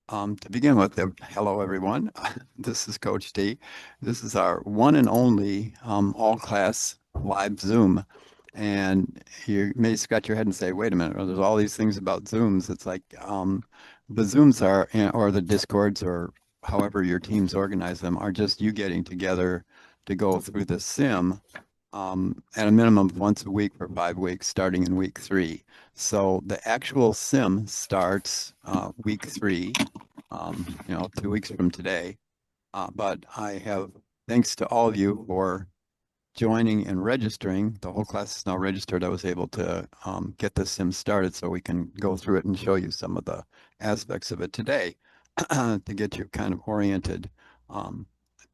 To begin with, hello everyone. This is Coach D. This is our one and only all-class live Zoom. And you may scratch your head and say, wait a minute, there's all these things about Zooms. It's like the Zooms are, or the Discords, or however your teams organize them, are just you getting together to go through the sim at a minimum of once a week for 5 weeks, starting in week 3. So the actual sim starts week 3, 2 weeks from today. But I have, thanks to all of you for joining and registering. The whole class is now registered. I was able to get the sim started so we can go through it and show you some of the aspects of it today to get you kind of oriented. Um,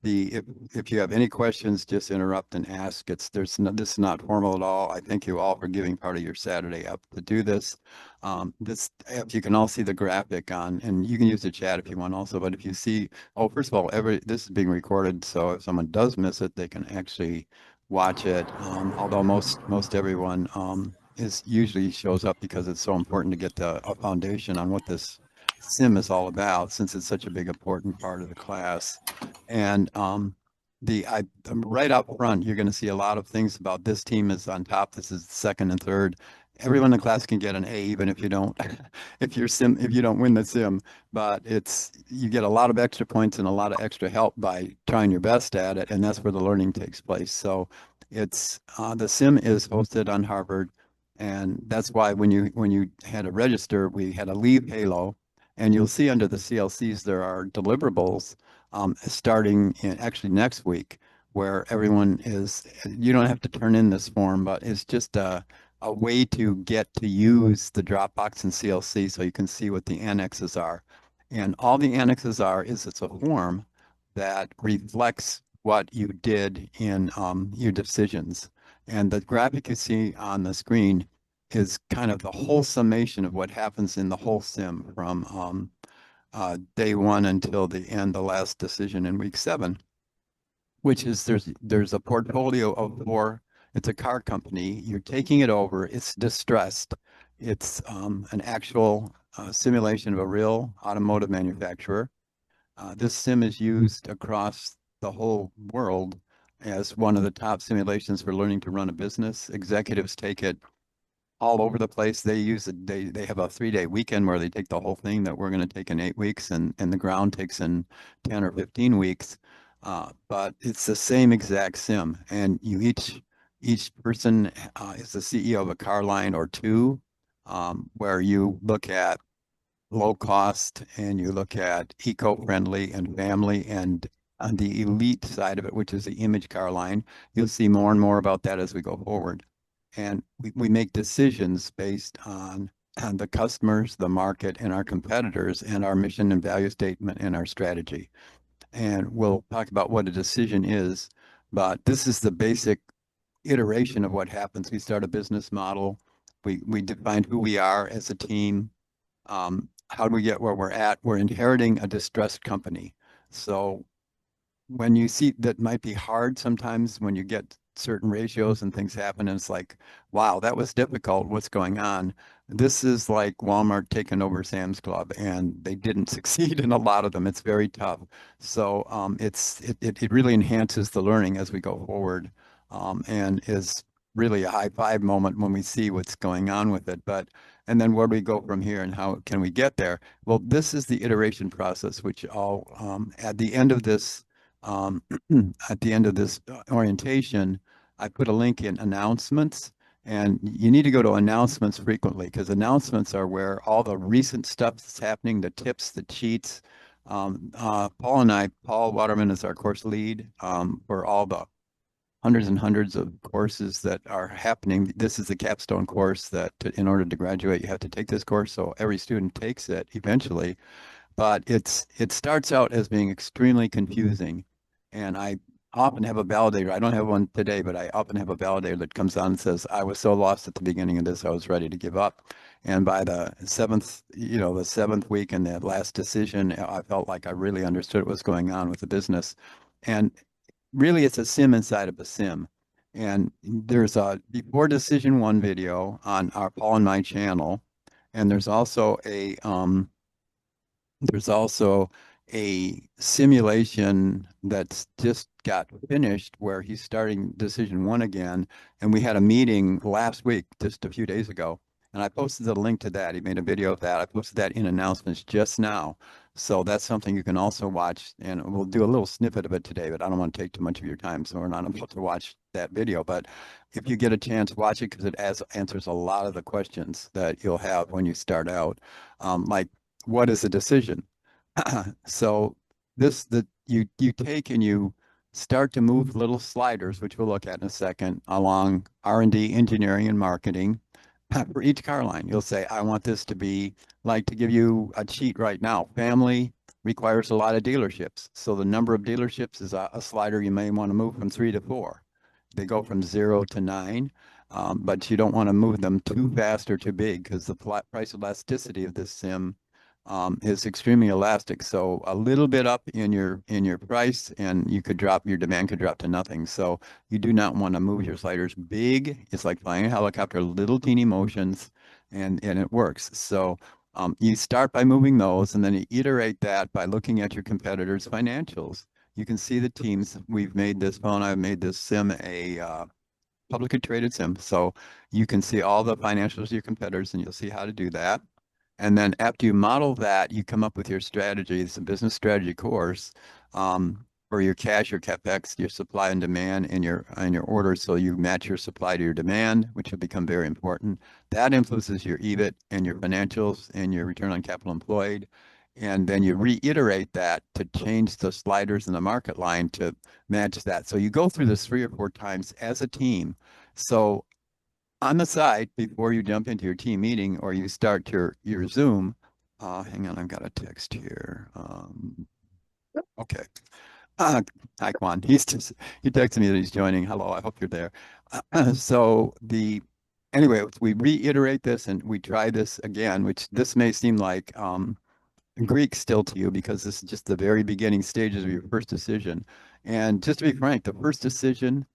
if you have any questions, just interrupt and ask. This is not formal at all. I thank you all for giving part of your Saturday up to do this. If you can all see the graphic on, and you can use the chat if you want also. But if you see, first of all, this is being recorded, so if someone does miss it, they can actually watch it. Although most everyone is usually shows up because it's so important to get a foundation on what this sim is all about, since it's such a big important part of the class. And right up front, you're going to see a lot of things about this team is on top. This is second and third. Everyone in the class can get an A, even if you don't, if you don't win the sim. But you get a lot of extra points and a lot of extra help by trying your best at it, and that's where the learning takes place. So the sim is hosted on Harvard, and that's why when you had to register, we had to leave Halo, and you'll see under the CLCs there are deliverables starting actually next week, where you don't have to turn in this form, but it's just a way to get to use the Dropbox and CLC so you can see what the annexes are. And all the annexes are is it's a form that reflects what you did in your decisions. And the graphic you see on the screen is kind of the whole summation of what happens in the whole sim from day one until the end, the last decision in week 7, which is there's a portfolio of 4. It's a car company. You're taking it over. It's distressed. It's an actual simulation of a real automotive manufacturer. This sim is used across the whole world as one of the top simulations for learning to run a business. Executives take it all over the place. They have a 3-day weekend where they take the whole thing that we're going to take in 8 weeks, and the ground takes in 10 or 15 weeks. But it's the same exact sim, and each person is the CEO of a car line or two, where you look at low cost and you look at eco-friendly and family, and on the elite side of it, which is the image car line. You'll see more and more about that as we go forward. And we make decisions based on the customers, the market, and our competitors, and our mission and value statement and our strategy. And we'll talk about what a decision is, but this is the basic iteration of what happens. We start a business model. We define who we are as a team. How do we get where we're at? We're inheriting a distressed company. So when you see that might be hard sometimes when you get certain ratios and things happen and it's like, wow, that was difficult. What's going on? This is like Walmart taking over Sam's Club, and they didn't succeed in a lot of them. It's very tough. So it really enhances the learning as we go forward, and is really a high five moment when we see what's going on with it. And then where do we go from here and how can we get there? Well, this is the iteration process, which at the end of this um, at the end of this orientation, I put a link in announcements, and you need to go to announcements frequently, because announcements are where all the recent stuff that's happening, the tips, the cheats. Paul Waterman is our course lead for all the hundreds and hundreds of courses that are happening. This is the capstone course that in order to graduate, you have to take this course. So every student takes it eventually, but it starts out as being extremely confusing. And I often have a validator. I don't have one today, but I often have a validator that comes on and says, I was so lost at the beginning of this, I was ready to give up. And by the seventh week and the last decision, I felt like I really understood what was going on with the business. And really, it's a sim inside of a sim. And there's a before decision one video on our Paul and my channel. And there's also There's also a simulation that's just got finished where he's starting decision one again. And we had a meeting last week, just a few days ago. And I posted the link to that. He made a video of that. I posted that in announcements just now. So that's something you can also watch. And we'll do a little snippet of it today, but I don't want to take too much of your time. So we're not about to watch that video. But if you get a chance, watch it because it answers a lot of the questions that you'll have when you start out. Like, what is a decision? So you take and you start to move little sliders, which we'll look at in a second, along R&D, engineering, and marketing. For each car line, you'll say, I want this to be like, to give you a cheat right now. Family requires a lot of dealerships. So the number of dealerships is a slider you may want to move from 3 to 4. They go from 0 to 9, but you don't want to move them too fast or too big because the price elasticity of this sim is extremely elastic. So a little bit up in your price, and your demand could drop to nothing. So you do not want to move your sliders big. It's like flying a helicopter, little teeny motions, and it works. So you start by moving those, and then you iterate that by looking at your competitors' financials. You can see the teams. We've made this phone. I've made this sim a publicly traded sim. So you can see all the financials of your competitors, and you'll see how to do that. And then after you model that, you come up with your strategy. It's a business strategy course for your cash, your capex, your supply and demand, and your orders. So you match your supply to your demand, which will become very important. That influences your EBIT and your financials and your return on capital employed. And then you reiterate that to change the sliders in the market line to match that. So you go through this 3 or 4 times as a team. So on the side, before you jump into your team meeting or you start your Zoom, hang on, I've got a text here. Okay. Hi, Kwan. He texted me that he's joining. Hello, I hope you're there. So anyway, we reiterate this and we try this again, which this may seem like Greek still to you because this is just the very beginning stages of your first decision. And just to be frank, the first decision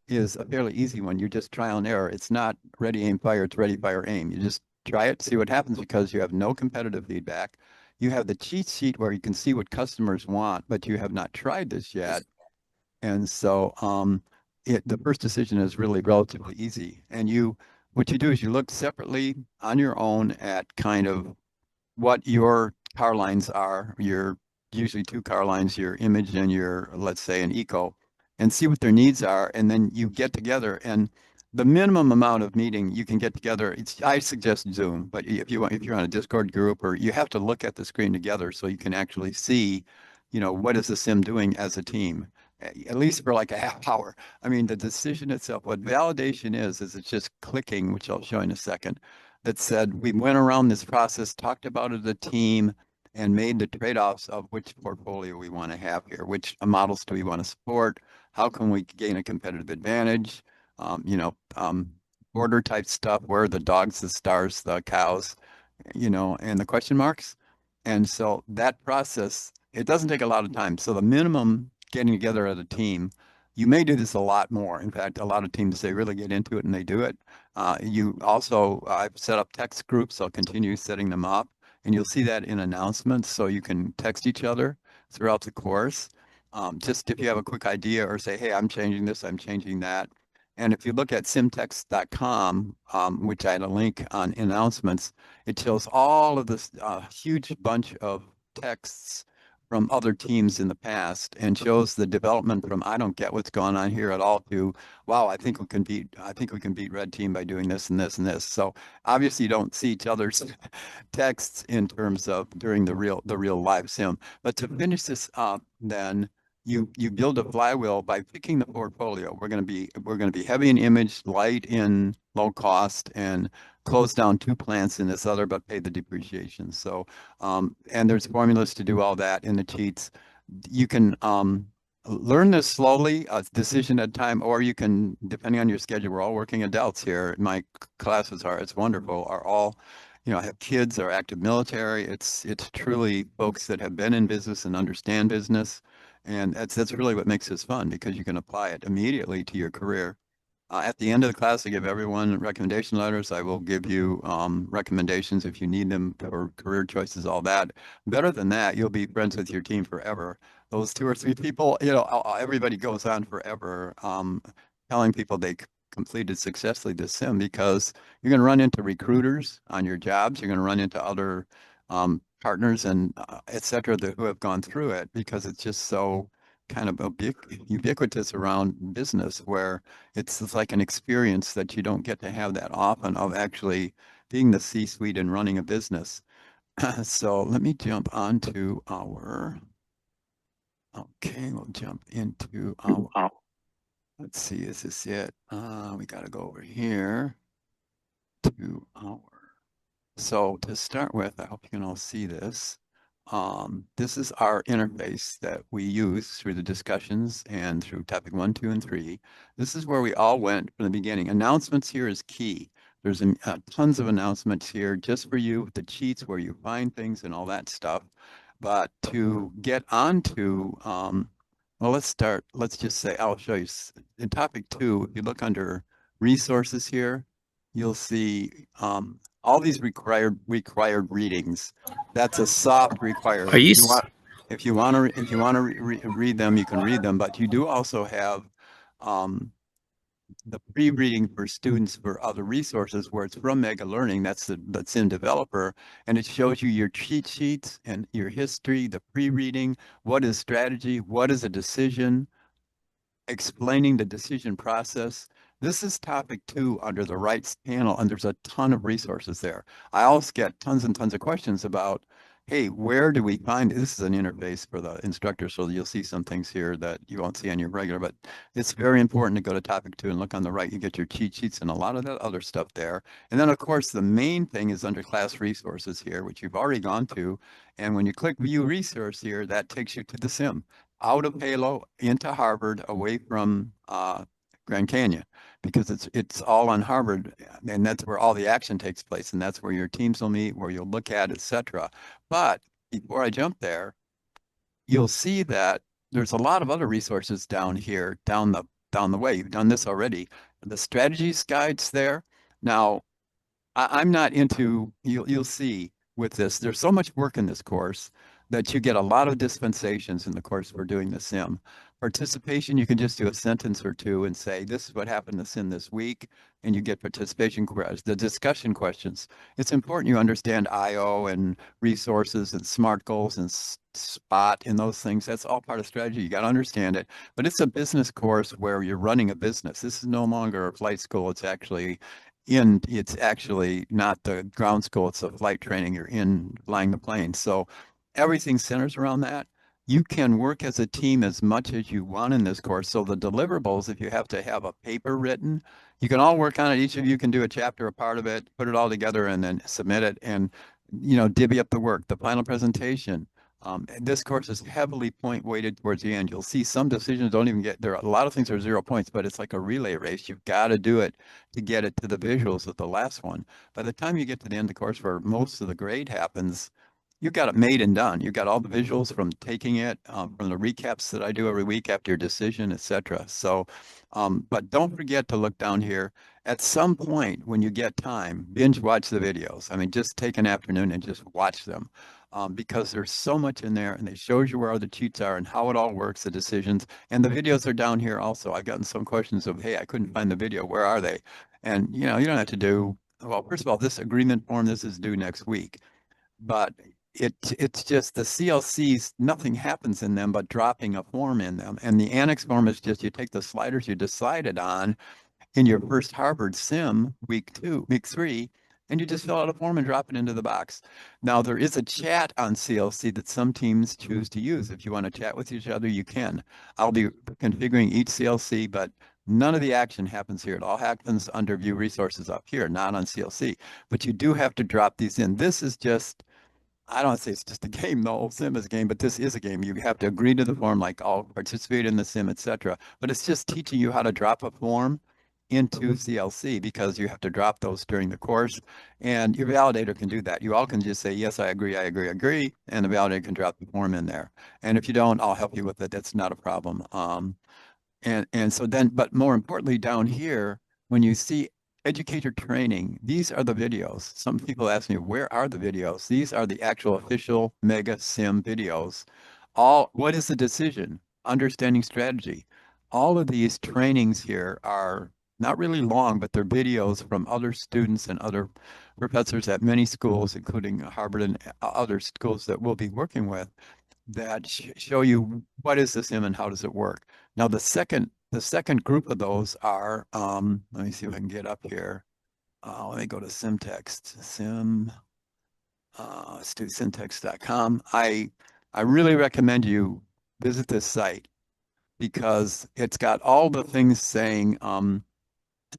is a fairly easy one. You just trial and error. It's not ready, aim, fire. It's ready, fire, aim. You just try it, see what happens because you have no competitive feedback. You have the cheat sheet where you can see what customers want, but you have not tried this yet. And so the first decision is really relatively easy. And what you do is you look separately on your own at kind of what your car lines are, your usually 2 car lines, your image and your, let's say, an eco, and see what their needs are. And then you get together, and the minimum amount of meeting you can get together, I suggest Zoom, but if you're on a Discord group, or you have to look at the screen together so you can actually see, what is the sim doing as a team, at least for like a half hour. I mean, the decision itself, what validation is it's just clicking, which I'll show in a second, that said, we went around this process, talked about it as a team, and made the trade-offs of which portfolio we want to have here, which models do we want to support, how can we gain a competitive advantage, border type stuff, where are the dogs, the stars, the cows, and the question marks. And so that process, it doesn't take a lot of time. So the minimum getting together as a team, you may do this a lot more. In fact, a lot of teams, they really get into it and they do it. I've set up text groups. I'll continue setting them up, and you'll see that in announcements. So you can text each other throughout the course. Just if you have a quick idea or say, hey, I'm changing this, I'm changing that. And if you look at simtext.com, which I had a link on announcements, it shows all of this huge bunch of texts from other teams in the past and shows the development from I don't get what's going on here at all to wow, I think we can beat red team by doing this and this and this. So obviously you don't see each other's texts in terms of during the real live sim. But to finish this up, then you build a flywheel by picking the portfolio. We're going to be heavy in image, light in low cost, and close down 2 plants in this other, but pay the depreciation. So, and there's formulas to do all that in the cheats. You can learn this slowly, a decision at a time, or you can, depending on your schedule, we're all working adults here. My classes it's wonderful, are all, have kids, are active military. It's truly folks that have been in business and understand business. And that's really what makes this fun, because you can apply it immediately to your career. At the end of the class, I give everyone recommendation letters. I will give you recommendations if you need them for career choices, all that. Better than that, you'll be friends with your team forever. Those two or three people, everybody goes on forever telling people they completed successfully the sim because you're going to run into recruiters on your jobs. You're going to run into other partners and et cetera who have gone through it because it's just so kind of ubiquitous around business where it's like an experience that you don't get to have that often of actually being the C-suite and running a business. So let me jump onto okay, we'll jump into let's see, is this it? We got to go over here to so to start with, I hope you can all see this. This is our interface that we use through the discussions and through topic 1, 2, and 3. This is where we all went from the beginning. Announcements here is key. There's tons of announcements here just for you with the cheats where you find things and all that stuff. But to get onto, well, let's just say, I'll show you. In topic 2, if you look under resources here, you'll see all these required readings. That's a soft Are required. you? If you want to read them, you can read them. But you do also have the pre-reading for students for other resources where it's from Mega Learning. That's the Sim developer, and it shows you your cheat sheets and your history, the pre-reading, what is strategy, what is a decision, explaining the decision process. This is topic 2 under the rights panel, and there's a ton of resources there. I also get tons and tons of questions about, hey, where do we find, this is an interface for the instructor, so you'll see some things here that you won't see on your regular, but it's very important to go to topic 2 and look on the right. You get your cheat sheets and a lot of that other stuff there. And then, of course, the main thing is under class resources here, which you've already gone to. And when you click view resource here, that takes you to the sim out of Halo into Harvard, away from Grand Canyon, because it's all on Harvard, and that's where all the action takes place, and that's where your teams will meet, where you'll look at, etc. But before I jump there, you'll see that there's a lot of other resources down here, down the way. You've done this already. The strategies guides there. Now, I'm not into, you'll see with this, there's so much work in this course that you get a lot of dispensations in the course we're doing the sim. Participation, you can just do a sentence or two and say, this is what happened in the sim this week, and you get participation questions. The discussion questions, it's important you understand IO and resources and SMART goals and SPOT and those things. That's all part of strategy. You got to understand it. But it's a business course where you're running a business. This is no longer a flight school. It's actually not the ground school, it's a flight training. You're in flying the plane. So everything centers around that. You can work as a team as much as you want in this course. So the deliverables, if you have to have a paper written, you can all work on it. Each of you can do a chapter, a part of it, put it all together and then submit it and, divvy up the work. The final presentation. This course is heavily point weighted towards the end. You'll see some decisions don't even get there. A lot of things are 0 points, but it's like a relay race. You've got to do it to get it to the visuals of the last one. By the time you get to the end of the course where most of the grade happens, you've got it made and done. You've got all the visuals from taking it, from the recaps that I do every week after your decision, etc. So, but don't forget to look down here. At some point when you get time, binge watch the videos. I mean, just take an afternoon and just watch them. Because there's so much in there and it shows you where all the cheats are and how it all works, the decisions. And the videos are down here also. I've gotten some questions of, hey, I couldn't find the video. Where are they? And, you don't have to do, well, first of all, this agreement form, this is due next week. But it's just the CLCs, nothing happens in them but dropping a form in them. And the annex form is just you take the sliders you decided on in your first Harvard sim, week 3, and you just fill out a form and drop it into the box. Now, there is a chat on CLC that some teams choose to use. If you want to chat with each other, you can. I'll be configuring each CLC, but none of the action happens here. It all happens under view resources up here, not on CLC. But you do have to drop these in. This is just, I don't say it's just a game. The whole sim is a game, but this is a game. You have to agree to the form, like I'll participate in the sim, etc. But it's just teaching you how to drop a form into CLC because you have to drop those during the course, and your validator can do that. You all can just say, yes, I agree, and the validator can drop the form in there. And if you don't, I'll help you with it. That's not a problem. And so then, but more importantly, down here, when you see educator training, these are the videos. Some people ask me, where are the videos? These are the actual official Mega Sim videos. What is the decision? Understanding strategy. All of these trainings here are not really long, but they're videos from other students and other professors at many schools, including Harvard and other schools that we'll be working with, that show you what is the sim and how does it work. Now the second group of those are let me see if I can get up here. Let me go to SimText. Let's do simtext.com. I really recommend you visit this site because it's got all the things saying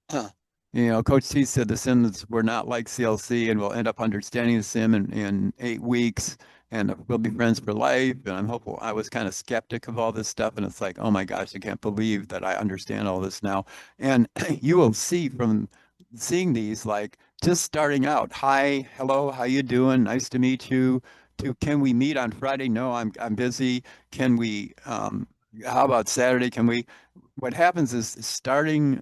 Coach T said the Sims were not like CLC and we'll end up understanding the Sim in 8 weeks and we'll be friends for life. And I'm hopeful. I was kind of skeptic of all this stuff. And it's like, oh my gosh, I can't believe that I understand all this now. And you will see from seeing these, like just starting out, hi, hello, how you doing? Nice to meet you. To can we meet on Friday? No, I'm busy. Can we, how about Saturday? Can we? What happens is starting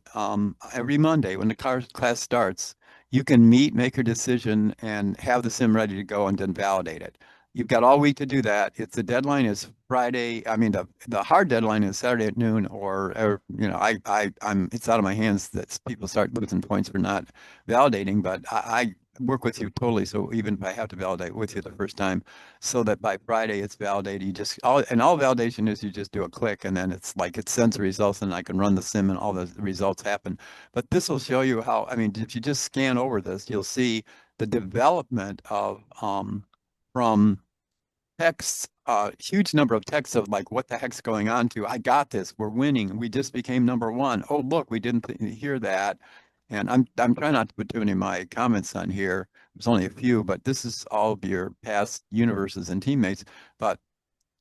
every Monday when the class starts, you can meet, make your decision, and have the sim ready to go and then validate it. You've got all week to do that. If the deadline is Friday, I mean the hard deadline is Saturday at noon, or I'm it's out of my hands that people start losing points for not validating, but I work with you totally. So even if I have to validate with you the first time, so that by Friday it's validated. All validation is you just do a click and then it's like it sends the results and I can run the sim and all the results happen. But this will show you how, I mean, if you just scan over this, you'll see the development of from texts, huge number of texts of like, what the heck's going on to, I got this, we're winning, we just became number one. Oh, look, we didn't hear that. And I'm trying not to put too many of my comments on here. There's only a few, but this is all of your past universes and teammates. But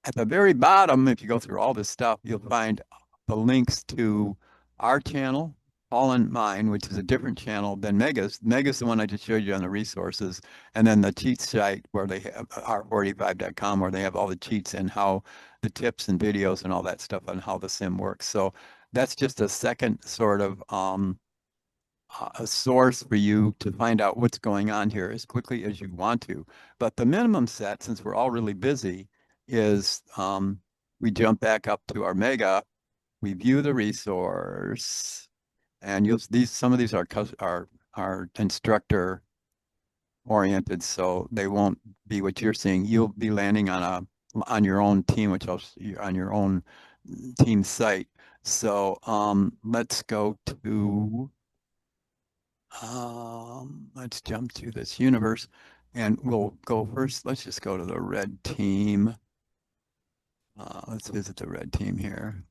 at the very bottom, if you go through all this stuff, you'll find the links to our channel, Paul and mine, which is a different channel than Mega's. Mega's the one I just showed you on the resources, and then the cheat site where they have r45.com, where they have all the cheats and how the tips and videos and all that stuff on how the sim works. So that's just a second sort of a source for you to find out what's going on here as quickly as you want to. But the minimum set, since we're all really busy, is we jump back up to our mega, we view the resource, and some of these are instructor oriented, so they won't be what you're seeing. You'll be landing on your own team, on your own team site. So let's go to let's jump to this universe and we'll go first. Let's just go to the red team. Let's visit the red team here.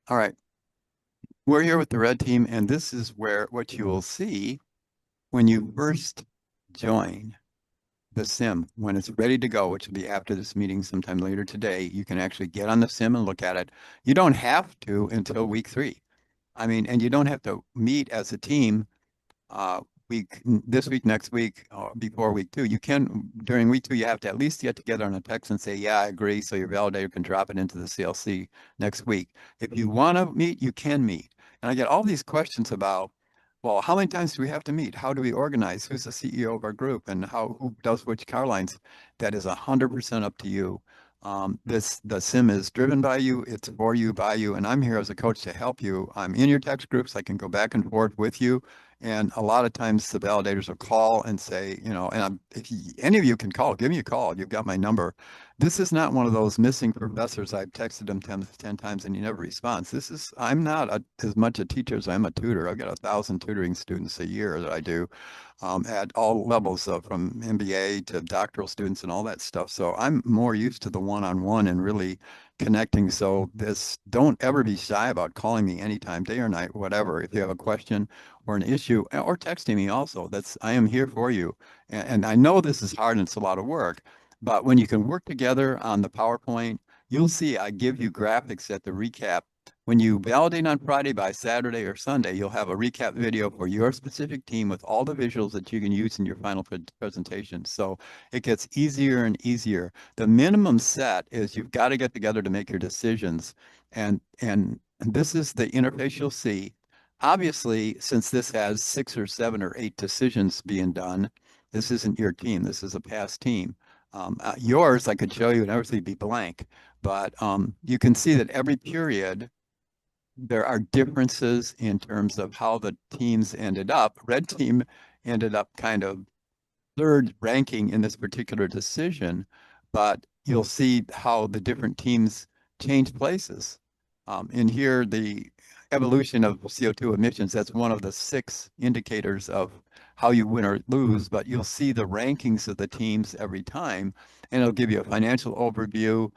All right. We're here with the red team, and this is what you will see when you first join the sim. When it's ready to go, which will be after this meeting sometime later today, you can actually get on the sim and look at it. You don't have to until week 3. I mean, and you don't have to meet as a team this week, next week, or before week 2. You can, during week 2, you have to at least get together on a text and say, yeah, I agree. So your validator can drop it into the CLC next week. If you want to meet, you can meet. And I get all these questions about, well, how many times do we have to meet? How do we organize? Who's the CEO of our group and who does which car lines? That is 100% up to you. The sim is driven by you, it's for you, by you, and I'm here as a coach to help you. I'm in your text groups. I can go back and forth with you. And a lot of times the validators will call and say, if any of you can call, give me a call. You've got my number. This is not one of those missing professors. I've texted them 10 times and he never responds. I'm not as much a teacher as I'm a tutor. I've got 1,000 tutoring students a year that I do at all levels, from MBA to doctoral students and all that stuff. So I'm more used to the one-on-one and really connecting. So don't ever be shy about calling me anytime, day or night, whatever. If you have a question or an issue, or texting me also, I am here for you. And I know this is hard and it's a lot of work, but when you can work together on the PowerPoint, you'll see I give you graphics at the recap. When you validate on Friday, by Saturday or Sunday, you'll have a recap video for your specific team with all the visuals that you can use in your final presentation. So it gets easier and easier. The minimum set is you've got to get together to make your decisions. And And this is the interface you'll see. Obviously, since this has 6 or 7 or 8 decisions being done, this isn't your team. This is a past team. Yours, I could show you and everything be blank, but you can see that every period there are differences in terms of how the teams ended up. Red team ended up kind of third ranking in this particular decision, but you'll see how the different teams change places. In here, the evolution of CO2 emissions, that's one of the 6 indicators of how you win or lose, but you'll see the rankings of the teams every time, and it'll give you a financial overview.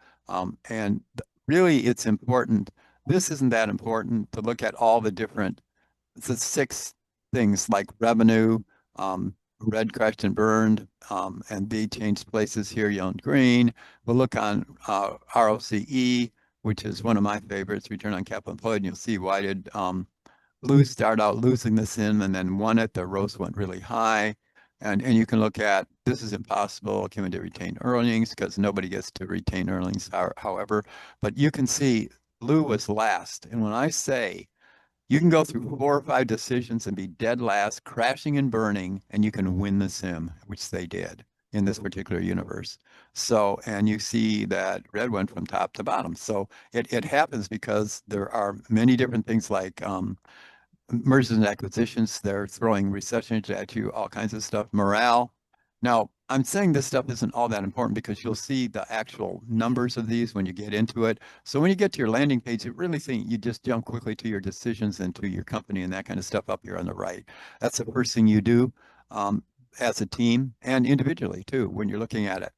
And really, it's important. This isn't that important to look at all the different, the 6 things like revenue, red crashed and burned, and B changed places here, yellow and green. We'll look on ROCE, which is one of my favorites, return on capital employed, and you'll see why did blue start out losing the sim and then won it. The rose went really high. And you can look at, this is impossible, cumulative retained earnings, because nobody gets to retain earnings, however. But you can see blue was last. And when I say you can go through 4 or 5 decisions and be dead last, crashing and burning, and you can win the sim, which they did in this particular universe. So, and you see that red went from top to bottom. So it happens because there are many different things like mergers and acquisitions. They're throwing recessions at you, all kinds of stuff. Morale. Now, I'm saying this stuff isn't all that important because you'll see the actual numbers of these when you get into it. So when you get to your landing page, you really think you just jump quickly to your decisions and to your company and that kind of stuff up here on the right. That's the first thing you do as a team and individually too when you're looking at it.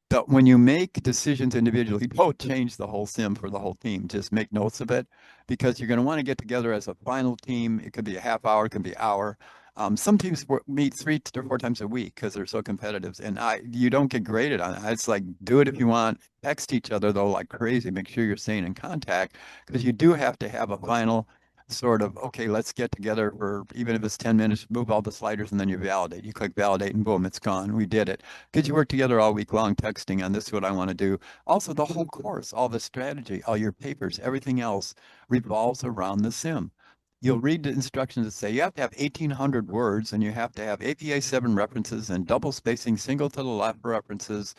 But when you make decisions individually, don't change the whole sim for the whole team. Just make notes of it because you're going to want to get together as a final team. It could be a half hour, it could be an hour. Some teams meet 3 to 4 times a week because they're so competitive, and you don't get graded on it. It's like do it if you want. Text each other though like crazy. Make sure you're staying in contact because you do have to have a final sort of, okay, let's get together for even if it's 10 minutes, move all the sliders and then you validate. You click validate and boom, it's gone. We did it. Because you work together all week long texting on this is what I want to do. Also, the whole course, all the strategy, all your papers, everything else revolves around the sim. You'll read the instructions that say you have to have 1,800 words and you have to have APA 7 references and double spacing, single to the left references,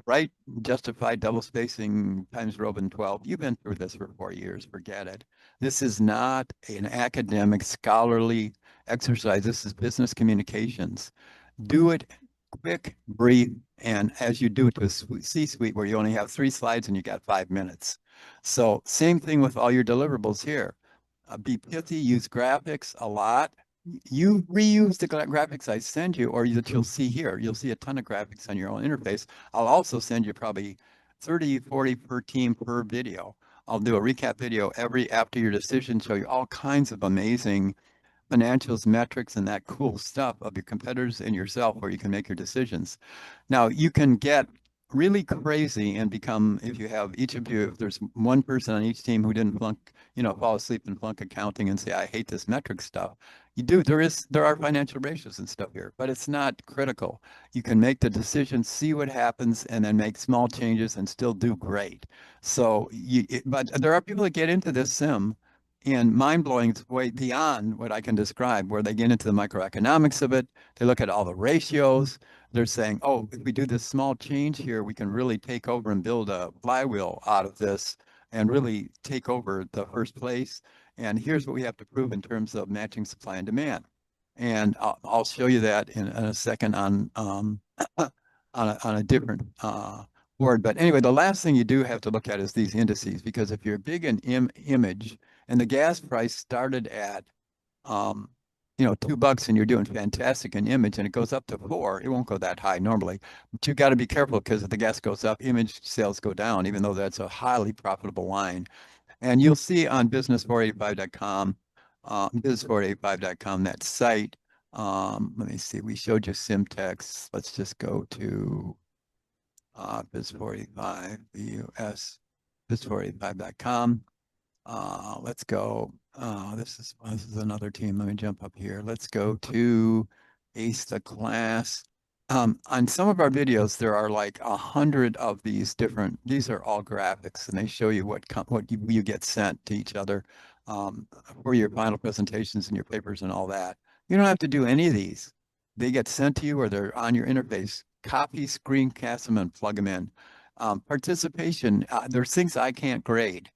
right justified double spacing times Robin 12. You've been through this for 4 years, forget it. This is not an academic, scholarly exercise. This is business communications. Do it quick, brief, and as you do it to a C-suite where you only have 3 slides and you got 5 minutes. So same thing with all your deliverables here. Be pithy, use graphics a lot. You reuse the graphics I send you or that you'll see here. You'll see a ton of graphics on your own interface. I'll also send you probably 30, 40 per team per video. I'll do a recap video after your decision, show you all kinds of amazing financials, metrics, and that cool stuff of your competitors and yourself where you can make your decisions. Now, you can get really crazy and become, if you have each of you, if there's one person on each team who didn't flunk, fall asleep and flunk accounting and say, I hate this metric stuff. There are financial ratios and stuff here, but it's not critical. You can make the decision, see what happens, and then make small changes and still do great. So, but there are people that get into this sim and mind-blowing way beyond what I can describe, where they get into the microeconomics of it. They look at all the ratios. They're saying, oh, if we do this small change here, we can really take over and build a flywheel out of this and really take over the first place. And here's what we have to prove in terms of matching supply and demand. And I'll show you that in a second on a different board. But anyway, the last thing you do have to look at is these indices, because if you're big in image and the gas price started at $2 and you're doing fantastic in image and it goes up to 4, it won't go that high normally. But you got to be careful because if the gas goes up, image sales go down, even though that's a highly profitable line. And you'll see on business485.com, business485.com, that site. Let me see, we showed you Simtex. Let's just go to biz485, BUS, biz485.com. Let's go. This is another team. Let me jump up here. Let's go to Ace the Class. On some of our videos, there are like 100 of these different, these are all graphics, and they show you what you get sent to each other um, for your final presentations and your papers and all that. You don't have to do any of these. They get sent to you or they're on your interface. Copy, screencast them, and plug them in. Participation, there's things I can't grade.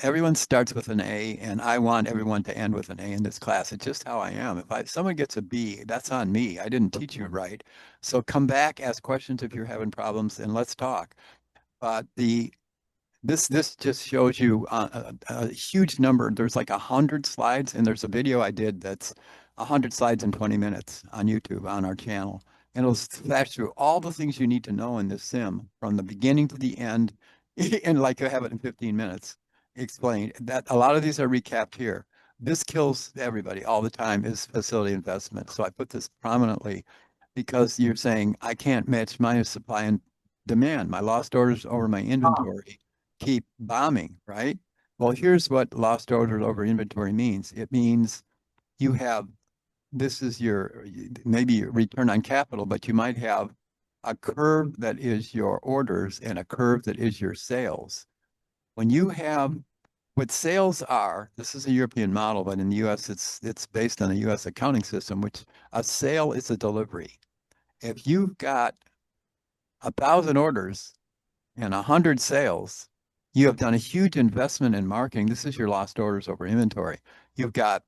Everyone starts with an A, and I want everyone to end with an A in this class. It's just how I am. If someone gets a B, that's on me. I didn't teach you right. So come back, ask questions if you're having problems, and let's talk. But this just shows you a huge number. There's like 100 slides, and there's a video I did that's 100 slides in 20 minutes on YouTube on our channel. And it'll flash through all the things you need to know in this sim from the beginning to the end, and like you have it in 15 minutes explained. That a lot of these are recapped here. This kills everybody all the time is facility investment. So I put this prominently because you're saying I can't match my supply and demand. My lost orders over my inventory keep bombing, right? Well, here's what lost orders over inventory means. It means you have, this is your, maybe your return on capital, but you might have a curve that is your orders and a curve that is your sales. When you have, what sales are, this is a European model, but in the US, it's based on the US accounting system, which a sale is a delivery. If you've got 1,000 orders and 100 sales, you have done a huge investment in marketing. This is your lost orders over inventory. You've got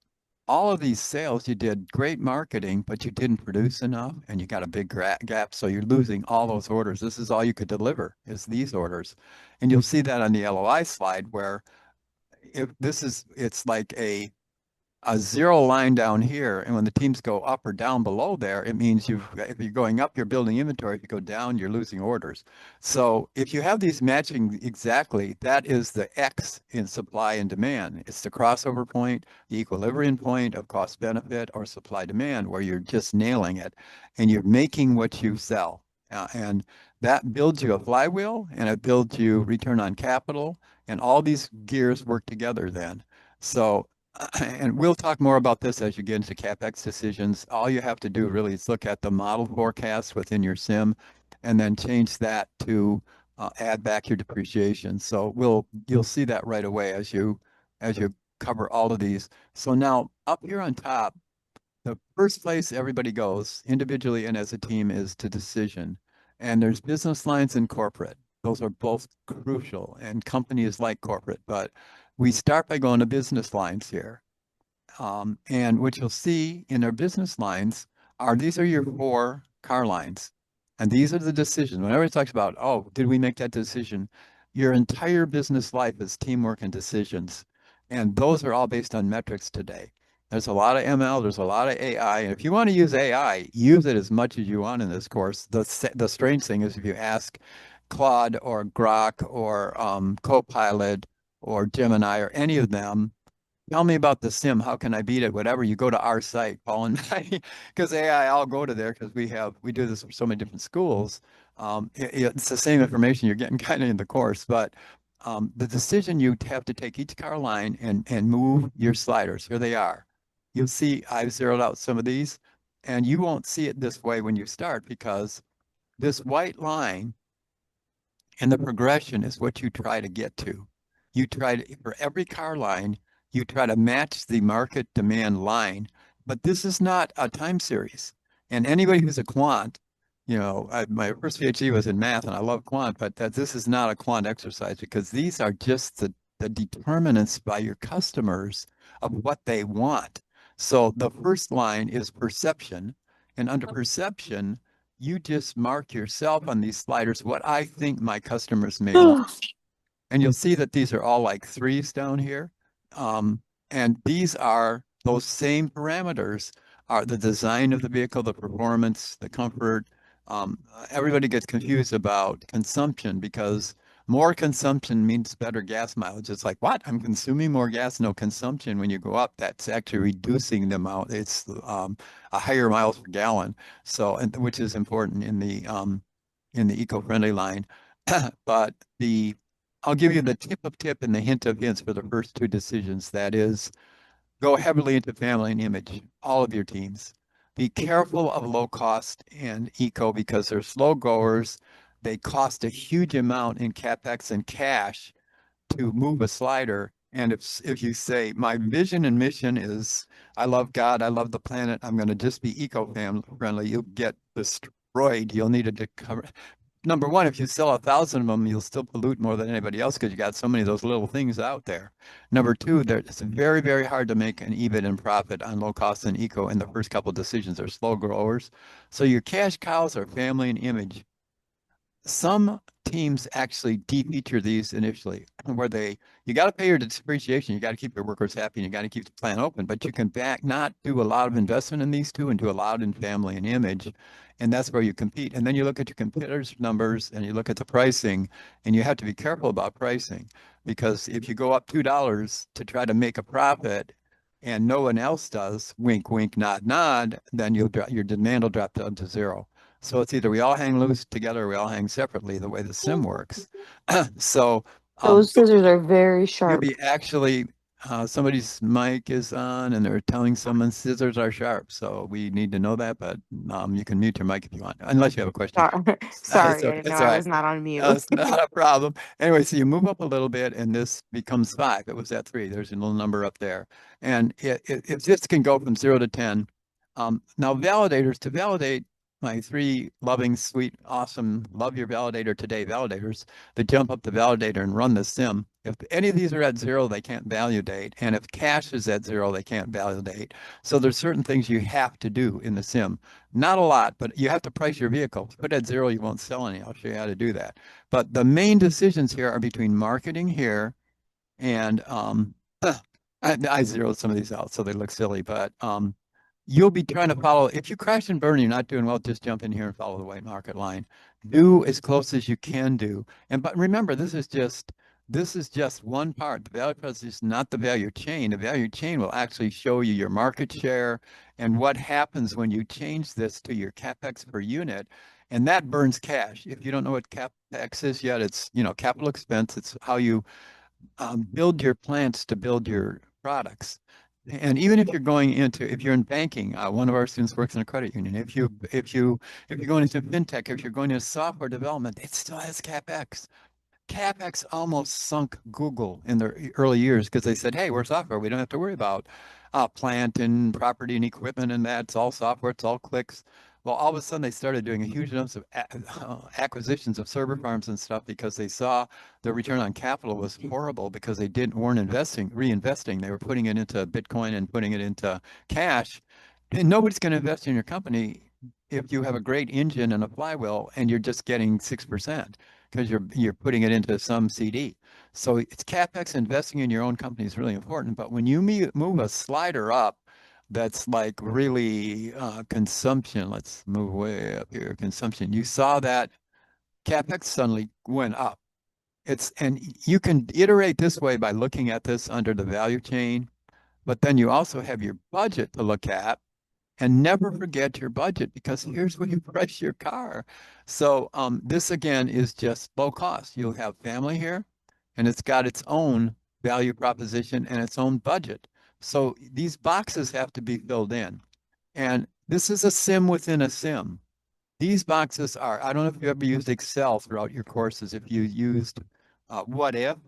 all of these sales, you did great marketing, but you didn't produce enough and you got a big gap. So you're losing all those orders. This is all you could deliver is these orders. And you'll see that on the LOI slide where if this is, it's like a zero line down here, and when the teams go up or down below there, it means if you're going up, you're building inventory. If you go down, you're losing orders. So if you have these matching exactly, that is the X in supply and demand. It's the crossover point, the equilibrium point of cost benefit or supply demand, where you're just nailing it and you're making what you sell. And that builds you a flywheel and it builds you return on capital, and all these gears work together then. So and we'll talk more about this as you get into CapEx decisions. All you have to do really is look at the model forecast within your sim and then change that to add back your depreciation. So you'll see that right away as you cover all of these. So now up here on top, the first place everybody goes individually and as a team is to decision. And there's business lines and corporate. Those are both crucial, and companies like corporate, but we start by going to business lines here. And what you'll see in our business lines are these are your 4 car lines. And these are the decisions. Whenever it talks about, oh, did we make that decision? Your entire business life is teamwork and decisions. And those are all based on metrics today. There's a lot of ML, there's a lot of AI. And if you want to use AI, use it as much as you want in this course. The strange thing is if you ask Claude or Grok or Copilot or Gemini or any of them, tell me about the sim. How can I beat it? Whatever. You go to our site, Paul and I, because AI, I'll go to there because we do this for so many different schools. It's the same information you're getting kind of in the course, but the decision you have to take each car line and move your sliders. Here they are. You'll see I've zeroed out some of these, and you won't see it this way when you start because this white line and the progression is what you try to get to. You try to, for every car line, you try to match the market demand line, but this is not a time series. And anybody who's a quant, my first PhD was in math and I love quant, but this is not a quant exercise because these are just the determinants by your customers of what they want. So the first line is perception. And under perception, you just mark yourself on these sliders what I think my customers may want. And you'll see that these are all like 3s down here. And these are those same parameters are the design of the vehicle, the performance, the comfort. Everybody gets confused about consumption because more consumption means better gas mileage. It's like, what? I'm consuming more gas. No, consumption, when you go up, that's actually reducing the amount. It's a higher miles per gallon. So, which is important in the eco-friendly line. But I'll give you the tip of tip and the hint of hints for the first 2 decisions. That is, go heavily into family and image, all of your teams. be careful of low cost and eco because they're slow growers. They cost a huge amount in capex and cash to move a slider. And if you say my vision and mission is I love God, I love the planet, I'm going to just be eco-friendly, you'll get destroyed. You'll need to cover. Number one, if you sell 1,000 of them, you'll still pollute more than anybody else because you got so many of those little things out there. Number two, it's very, very hard to make an EBIT and profit on low cost and eco in the first couple of decisions. They're slow growers. So your cash cows are family and image. Some teams actually de-feature these initially, where you got to pay your depreciation, you got to keep your workers happy, and you got to keep the plant open, but you can not do a lot of investment in these two and do a lot in family and image, and that's where you compete. And then you look at your competitors' numbers and you look at the pricing, and you have to be careful about pricing because if you go up $2 to try to make a profit and no one else does, wink, wink, nod, nod, then your demand will drop down to zero. So it's either we all hang loose together or we all hang separately, the way the sim works. So Those scissors are very you'll sharp. be actually, somebody's mic is on and they're telling someone scissors are sharp. So we need to know that, but you can mute your mic if you want, unless you have a question. Sorry, It's sorry, I okay. didn't know It's all I right. was not on mute. It's not a problem. Anyway, so you move up a little bit and this becomes 5. It was at 3. There's a little number up there. And it just can go from 0 to 10. Now, validators, to validate my 3 loving, sweet, awesome, love your validator today validators, they jump up the validator and run the sim. If any of these are at 0, they can't validate. And if cash is at 0, they can't validate. So there's certain things you have to do in the sim. Not a lot, but you have to price your vehicle. If you put at 0, you won't sell any. I'll show you how to do that. But the main decisions here are between marketing here and I zeroed some of these out so they look silly, but you'll be trying to follow. If you crash and burn, you're not doing well, just jump in here and follow the white market line. Do as close as you can do. But remember, this is just one part. The value proposition is not the value chain. The value chain will actually show you your market share and what happens when you change this to your capex per unit. And that burns cash. If you don't know what capex is yet, it's capital expense. It's how you build your plants to build your products. And even if you're in banking, one of our students works in a credit union. If you're going into fintech, if you're going into software development, it still has capex. CapEx almost sunk Google in their early years because they said, hey, we're software. We don't have to worry about plant and property and equipment and that. It's all software. It's all clicks. Well, all of a sudden they started doing a huge number of acquisitions of server farms and stuff because they saw the return on capital was horrible because weren't reinvesting. They were putting it into Bitcoin and putting it into cash. And nobody's going to invest in your company if you have a great engine and a flywheel and you're just getting 6% because you're putting it into some CD. So it's CapEx. Investing in your own company is really important. But when you move a slider up, that's like really consumption. Let's move way up here. Consumption. You saw that CapEx suddenly went up. And you can iterate this way by looking at this under the value chain, but then you also have your budget to look at. And never forget your budget because here's where you price your car. So this again is just low cost. You'll have family here, and it's got its own value proposition and its own budget. So these boxes have to be filled in. And this is a sim within a sim. These boxes I don't know if you ever used Excel throughout your courses, if you used what if,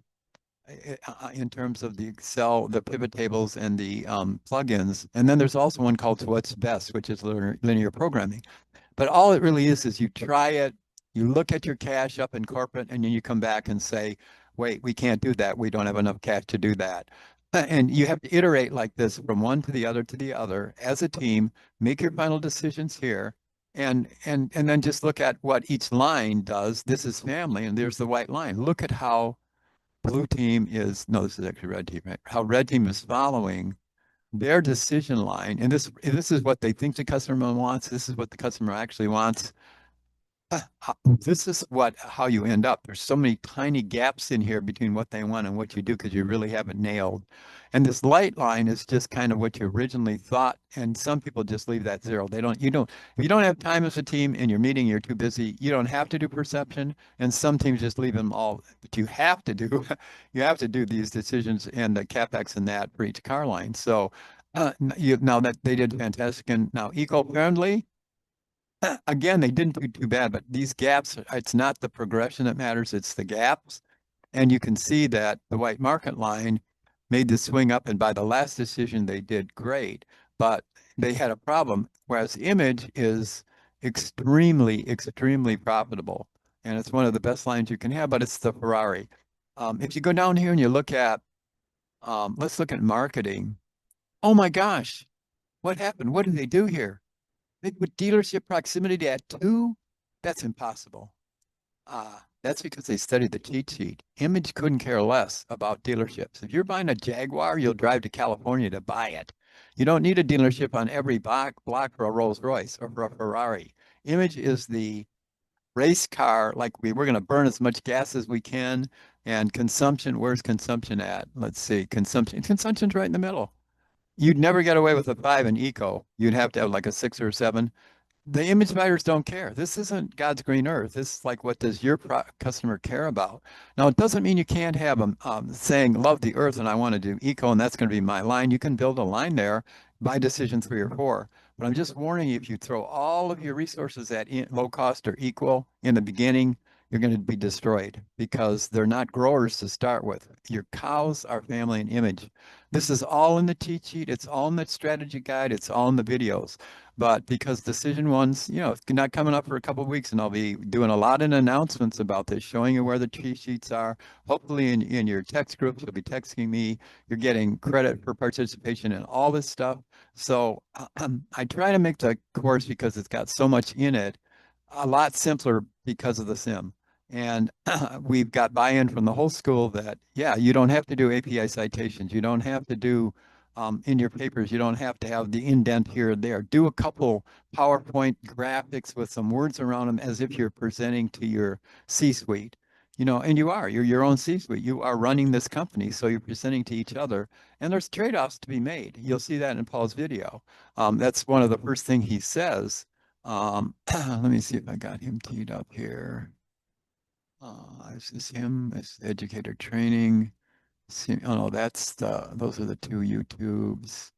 in terms of the Excel, the pivot tables and the plugins. And then there's also one called What's Best, which is linear programming. But all it really is you try it, you look at your cash up in corporate, and then you come back and say, wait, we can't do that. We don't have enough cash to do that. And you have to iterate like this from one to the other as a team, make your final decisions here. And then just look at what each line does. This is family, and there's the white line. Look at how blue team is, no, this is actually red team, right? How red team is following their decision line. And this is what they think the customer wants. This is what the customer actually wants. This is how you end up. There's so many tiny gaps in here between what they want and what you do because you really haven't nailed. And this light line is just kind of what you originally thought. And some people just leave that 0. If you don't have time as a team in your meeting, you're too busy. You don't have to do perception. And some teams just leave them all. But you have to do, you have to do these decisions and the CapEx and that for each car line. So Now that they did fantastic, and now eco-friendly, again, they didn't do too bad, but these gaps, it's not the progression that matters, it's the gaps. And you can see that the white market line made the swing up, and by the last decision, they did great. But they had a problem, whereas image is extremely, extremely profitable. And it's one of the best lines you can have, but it's the Ferrari. If you go down here and you look at, let's look at marketing. Oh my gosh, what happened? What did they do here? They put dealership proximity at 2? That's impossible. That's because they studied the cheat sheet. Image couldn't care less about dealerships. If you're buying a Jaguar, you'll drive to California to buy it. You don't need a dealership on every block for a Rolls Royce or for a Ferrari. Image is the race car, like we're going to burn as much gas as we can. And consumption, where's consumption at? Let's see, consumption's right in the middle. You'd never get away with a 5 in eco. You'd have to have like a 6 or 7. The image buyers don't care. This isn't God's green earth. This is like, what does your customer care about? Now, it doesn't mean you can't have them saying, love the earth and I want to do eco, and that's going to be my line. You can build a line there by decision 3 or 4. But I'm just warning you, if you throw all of your resources at low cost or equal in the beginning, you're going to be destroyed because they're not growers to start with. Your cows are family and image. This is all in the cheat sheet. It's all in the strategy guide. It's all in the videos. But because decision one's, it's not coming up for a couple of weeks, and I'll be doing a lot of announcements about this, showing you where the cheat sheets are. Hopefully in your text groups, you'll be texting me. You're getting credit for participation in all this stuff. So I try to make the course, because it's got so much in it, a lot simpler because of the sim. And we've got buy-in from the whole school that, yeah, you don't have to do API citations. You don't have to do in your papers, you don't have to have the indent here or there. Do a couple PowerPoint graphics with some words around them as if you're presenting to your C-suite. And you're your own C-suite. You are running this company, so you're presenting to each other. And there's trade-offs to be made. You'll see that in Paul's video. That's one of the first things he says. Let me see if I got him teed up here. Is this him? It's educator training. See, oh no, those are the 2 YouTubes.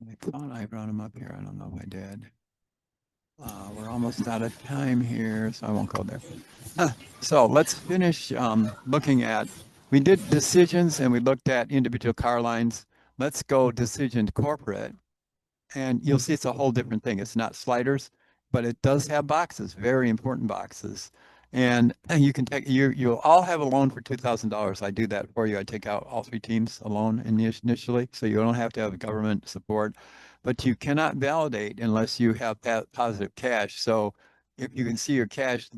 I thought I brought him up here. I don't know if I did. We're almost out of time here, so I won't go there. So let's finish looking at, we did decisions and we looked at individual car lines. Let's go decision corporate. And you'll see it's a whole different thing. It's not sliders, but it does have boxes, very important boxes. And you can take, you'll all have a loan for $2,000. I do that for you. I take out all 3 teams a loan initially, so you don't have to have government support. But you cannot validate unless you have positive cash. So if you can see your cash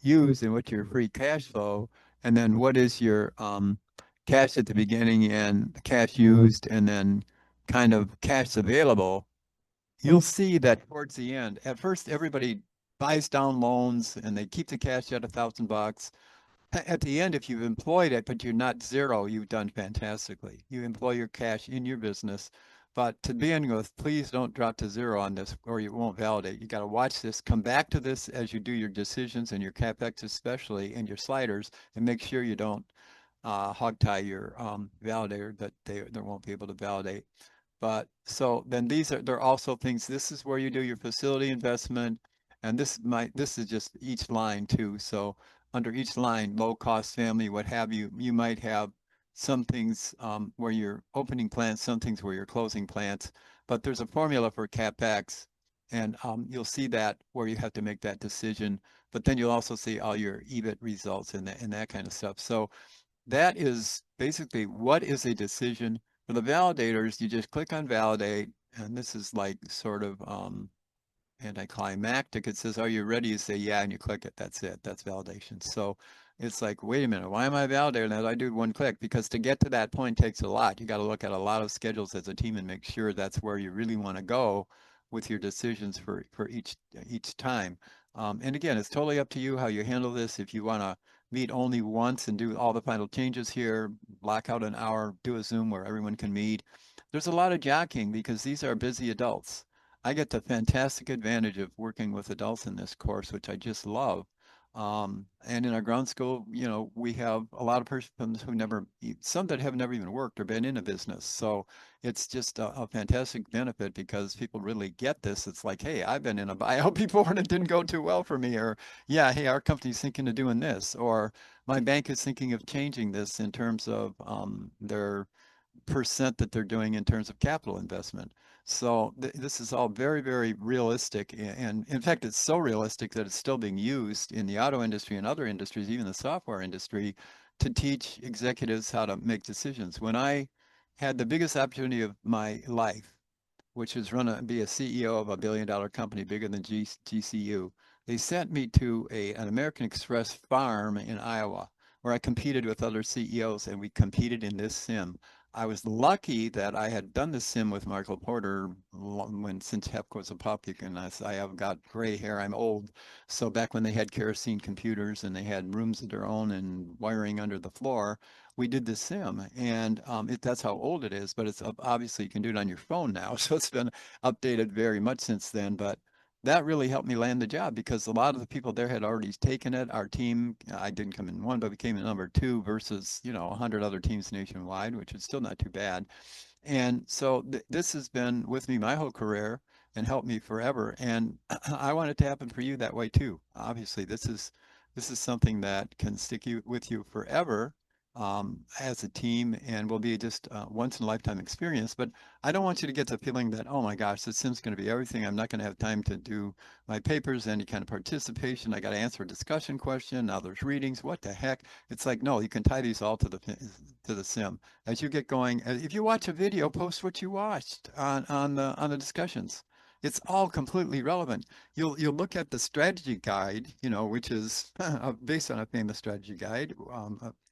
used and what's your free cash flow, and then what is your cash at the beginning and cash used, and then kind of cash available, you'll see that towards the end, at first everybody buys down loans and they keep the cash at $1,000. At the end, if you've employed it, but you're not zero, you've done fantastically. You employ your cash in your business. But to begin with, please don't drop to zero on this or you won't validate. You got to watch this, come back to this as you do your decisions and your CapEx especially, and your sliders, and make sure you don't hog tie your validator that they won't be able to validate. But so then there are also things, this is where you do your facility investment, and this is just each line too. So under each line, low cost family, what have you, you might have some things where you're opening plants, some things where you're closing plants, but there's a formula for CapEx, and you'll see that where you have to make that decision, but then you'll also see all your EBIT results and that kind of stuff. So that is basically what is a decision. For the validators, you just click on validate, and this is like sort of anticlimactic. It says, are you ready? You say, yeah, and you click it. That's it. That's validation. So it's like, wait a minute, why am I validating that? I do 1 click, because to get to that point takes a lot. You got to look at a lot of schedules as a team and make sure that's where you really want to go with your decisions for each time. And again, it's totally up to you how you handle this. If you want to meet only once and do all the final changes here, block out an hour, do a Zoom where everyone can meet. There's a lot of jockeying because these are busy adults. I get the fantastic advantage of working with adults in this course, which I just love. And in our ground school, we have a lot of participants who some that have never even worked or been in a business. So it's just a fantastic benefit because people really get this. It's like, hey, I've been in a buyout before and it didn't go too well for me. Or, yeah, hey, our company's thinking of doing this. Or my bank is thinking of changing this in terms of their percent that they're doing in terms of capital investment. So this is all very, very realistic. And in fact, it's so realistic that it's still being used in the auto industry and other industries, even the software industry, to teach executives how to make decisions. When I had the biggest opportunity of my life, which was be a CEO of a billion-dollar company bigger than GCU. They sent me to an American Express farm in Iowa where I competed with other CEOs and we competed in this sim. I was lucky that I had done the sim with Michael Porter since HEPCO was a puppy, and I have got gray hair. I'm old. So back when they had kerosene computers and they had rooms of their own and wiring under the floor, we did the sim, and that's how old it is. But it's obviously you can do it on your phone now, so it's been updated very much since then. But that really helped me land the job because a lot of the people there had already taken it. Our team, I didn't come in one, but we came in number two versus 100 other teams nationwide, which is still not too bad. And so this has been with me my whole career and helped me forever. And I want it to happen for you that way too. Obviously, this is something that can stick with you forever as a team and will be just once in a lifetime experience. But I don't want you to get the feeling that, oh my gosh, this sim's going to be everything. I'm not going to have time to do my papers, any kind of participation. I got to answer a discussion question. Now there's readings. What the heck? It's like, no, you can tie these all to the sim as you get going. If you watch a video, post what you watched on the discussions. It's all completely relevant. You'll look at the strategy guide, which is based on a famous strategy guide,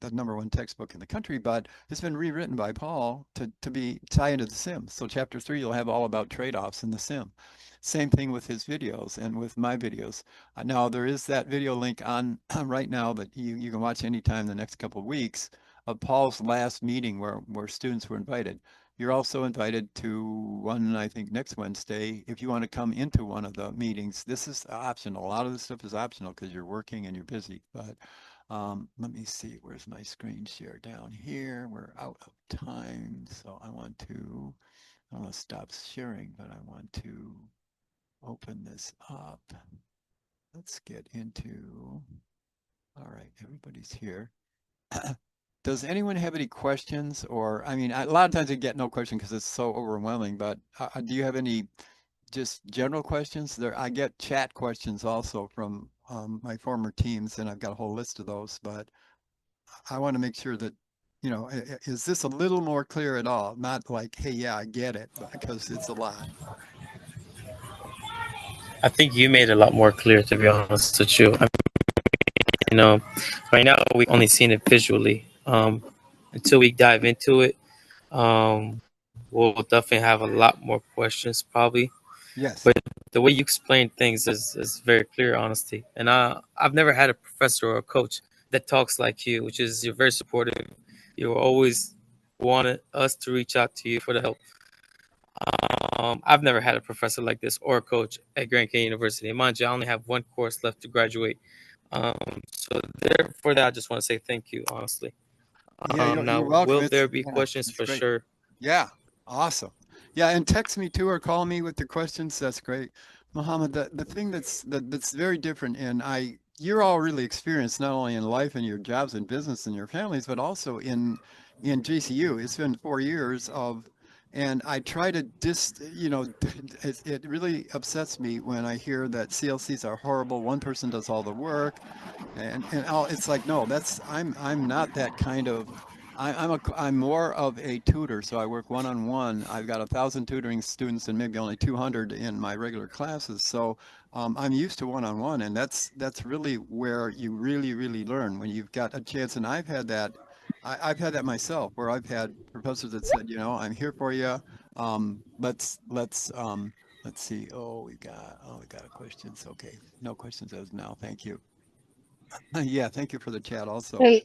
the number one textbook in the country, but it's been rewritten by Paul to be tied into the sim. So chapter 3, you'll have all about trade-offs in the sim. Same thing with his videos and with my videos. Now there is that video link on right now that you can watch anytime the next couple of weeks of Paul's last meeting where students were invited. You're also invited to one, I think, next Wednesday if you want to come into one of the meetings. This is optional. A lot of this stuff is optional because you're working and you're busy. But let me see, where's my screen share down here? We're out of time, so I want to stop sharing, but I want to open this up. Let's get into, all right, everybody's here. Does anyone have any questions? Or, I mean, a lot of times I get no question because it's so overwhelming, but do you have any just general questions? I get chat questions also from my former teams, and I've got a whole list of those, but I want to make sure that, is this a little more clear at all? Not like, hey, yeah, I get it, because it's a lot. I think you made it a lot more clear, to be honest with you. You know, right now we've only seen it visually. Until we dive into it, we'll definitely have a lot more questions, probably. Yes. But the way you explain things is very clear, honestly. And I've never had a professor or a coach that talks like you, which is you're very supportive. You always wanted us to reach out to you for the help. I've never had a professor like this or a coach at Grand Canyon University. And mind you, I only have one course left to graduate. So therefore, that I just want to say thank you, honestly. Yeah, you're Now, welcome. will there be questions It's for great. sure? Yeah, awesome. Yeah, and text me too or call me with the questions. That's great. Mohammed, the thing that's very different, and you're all really experienced not only in life and your jobs and business and your families, but also in GCU. It's been 4 years and I try to it really upsets me when I hear that CLCs are horrible. One person does all the work it's like, no, I'm not that kind of. I'm more of a tutor, so I work one-on-one. I've got 1,000 tutoring students and maybe only 200 in my regular classes. So I'm used to one-on-one, and that's really where you really really learn when you've got a chance. And I've had that. I've had that myself, where I've had professors that said, I'm here for you. Let's see. We got a questions. Okay, no questions as now. Thank you. Yeah, thank you for the chat also. And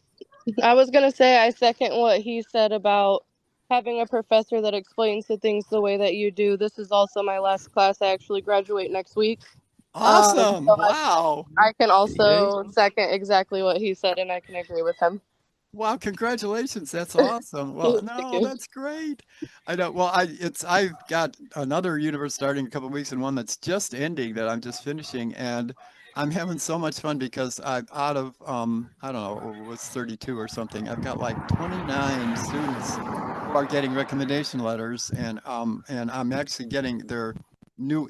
I was going to say, I second what he said about having a professor that explains the things the way that you do. This is also my last class. I actually graduate next week. Awesome. So Wow. I can Okay. also second exactly what he said, and I can agree with him. Wow, congratulations. That's awesome. Well, Thank no, you. that's great. I know. Well, I've got another universe starting in a couple of weeks and one that's just ending that I'm just finishing. And I'm having so much fun because I've out of I don't know, what's 32 or something. I've got like 29 students who are getting recommendation letters and I'm actually getting their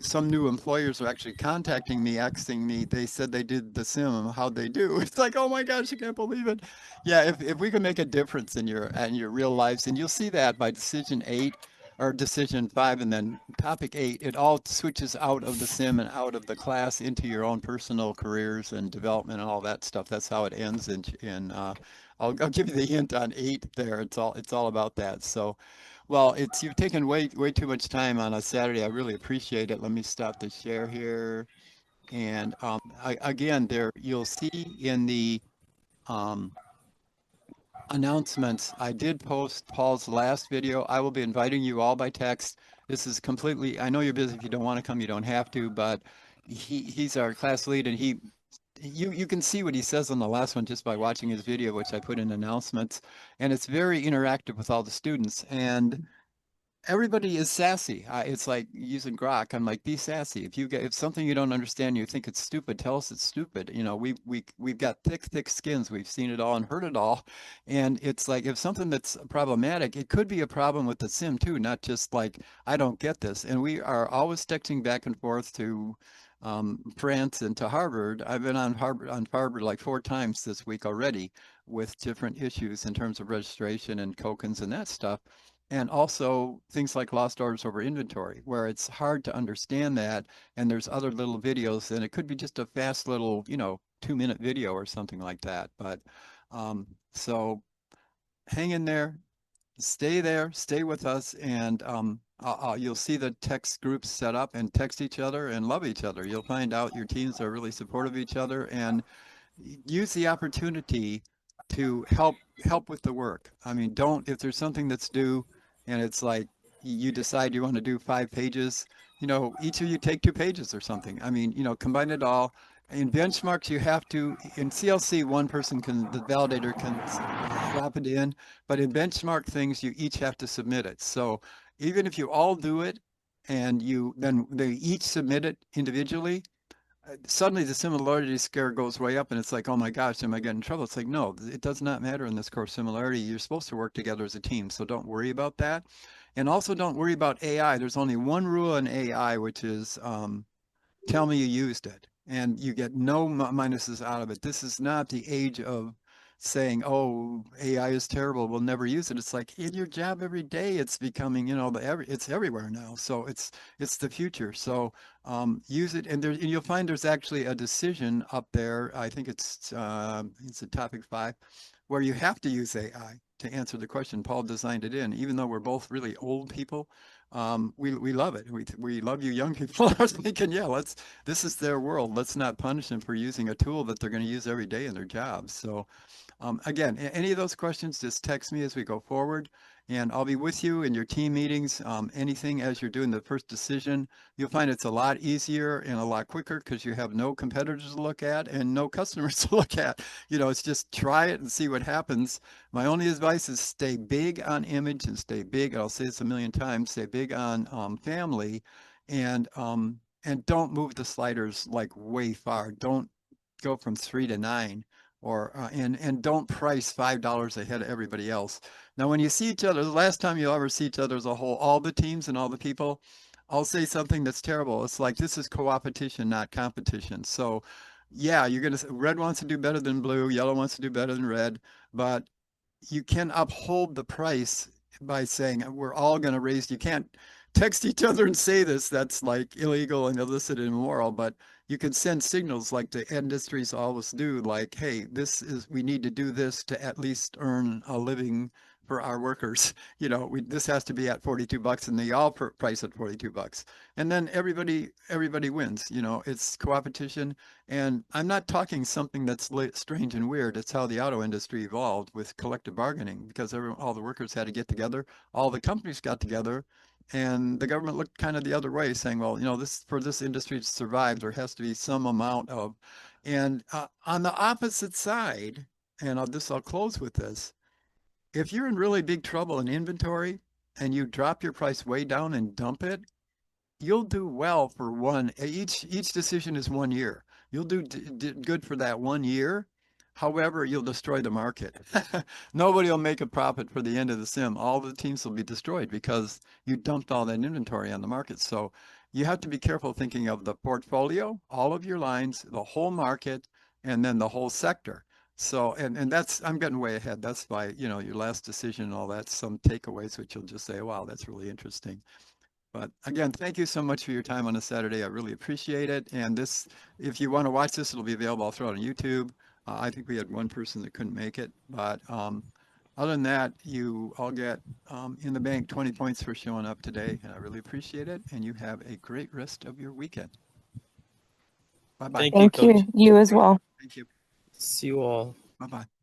some new employers are actually contacting me, asking me, they said they did the sim, how'd they do? It's like, oh my gosh, I can't believe it. Yeah, if we can make a difference in your real lives, and you'll see that by decision 8 or decision 5 and then topic 8, it all switches out of the sim and out of the class into your own personal careers and development and all that stuff. That's how it ends in I'll give you the hint on 8 there. It's all about that. So, well, it's you've taken way too much time on a Saturday. I really appreciate it. Let me stop the share here. And again, there you'll see in the um, announcements. I did post Paul's last video. I will be inviting you all by text. This is completely, I know you're busy. If you don't want to come, you don't have to, but he's our class lead and you can see what he says on the last one just by watching his video, which I put in announcements, and it's very interactive with all the students. And everybody is sassy. It's like using grok. I'm like, be sassy. If something you don't understand, you think it's stupid, tell us it's stupid. You know, we've got thick skins. We've seen it all and heard it all. And it's like if something that's problematic, it could be a problem with the sim too, not just like I don't get this. And we are always texting back and forth to France and to Harvard. I've been on Harvard like 4 times this week already with different issues in terms of registration and tokens and that stuff. And also things like lost orders over inventory, where it's hard to understand that. And there's other little videos, and it could be just a fast little, 2-minute video or something like that. But so hang in there, stay with us, and you'll see the text groups set up and text each other and love each other. You'll find out your teams are really supportive of each other, and use the opportunity to help with the work. I mean, don't if there's something that's due and it's like you decide you want to do 5 pages, each of you take 2 pages or something. I mean, combine it all. In benchmarks, you have to, in CLC, one person can, the validator can drop it in, but in benchmark things, you each have to submit it. So even if you all do it and then they each submit it individually, suddenly the similarity scare goes way up and it's like, oh my gosh, am I getting in trouble? It's like, no, it does not matter in this course similarity. You're supposed to work together as a team, so don't worry about that. And also don't worry about AI. There's only one rule in AI, which is tell me you used it. And you get no minuses out of it. This is not the age of saying, oh, AI is terrible, we'll never use it. It's like in your job every day, it's becoming, it's everywhere now. So it's the future. So use it. And you'll find there's actually a decision up there. I think it's a topic 5, where you have to use AI to answer the question. Paul designed it in, even though we're both really old people. We love it. We love you young people. I was thinking, yeah, this is their world. Let's not punish them for using a tool that they're going to use every day in their jobs. So again, any of those questions, just text me as we go forward, and I'll be with you in your team meetings. Anything as you're doing the first decision, you'll find it's a lot easier and a lot quicker because you have no competitors to look at and no customers to look at. It's just try it and see what happens. My only advice is stay big on image and stay big. I'll say this a million times. Stay big on family, and don't move the sliders like way far. Don't go from 3 to 9 or and don't price $5 ahead of everybody else. Now, when you see each other, the last time you'll ever see each other as a whole, all the teams and all the people, I'll say something that's terrible. It's like this is co-opetition, not competition. So, yeah, you're gonna red wants to do better than blue, yellow wants to do better than red, but you can uphold the price by saying we're all going to raise. You can't text each other and say this. That's like illegal and illicit and immoral. But you can send signals like the industries always do, like, hey, we need to do this to at least earn a living for our workers. This has to be at $42 and they all price at $42. And then everybody wins. It's co-opetition. And I'm not talking something that's strange and weird. It's how the auto industry evolved with collective bargaining because all the workers had to get together, all the companies got together, And the government looked kind of the other way, saying, well, you know, this for this industry to survive, there has to be some amount of, and on the opposite side, and I'll close with this. If you're in really big trouble in inventory and you drop your price way down and dump it, you'll do well for each decision is 1 year. You'll do good for that 1 year. However, you'll destroy the market. Nobody will make a profit for the end of the sim. All the teams will be destroyed because you dumped all that inventory on the market. So you have to be careful thinking of the portfolio, all of your lines, the whole market, and then the whole sector. So, and that's, I'm getting way ahead. That's why, you know, your last decision and all that, some takeaways, which you'll just say, wow, that's really interesting. But again, thank you so much for your time on a Saturday. I really appreciate it. And this, if you want to watch this, it'll be available. I'll throw it on YouTube. I think we had one person that couldn't make it. But other than that, you all get in the bank 20 points for showing up today. And I really appreciate it. And you have a great rest of your weekend. Bye-bye. Thank you, Thank Coach. you. You as well. Thank you. See you all. Bye-bye.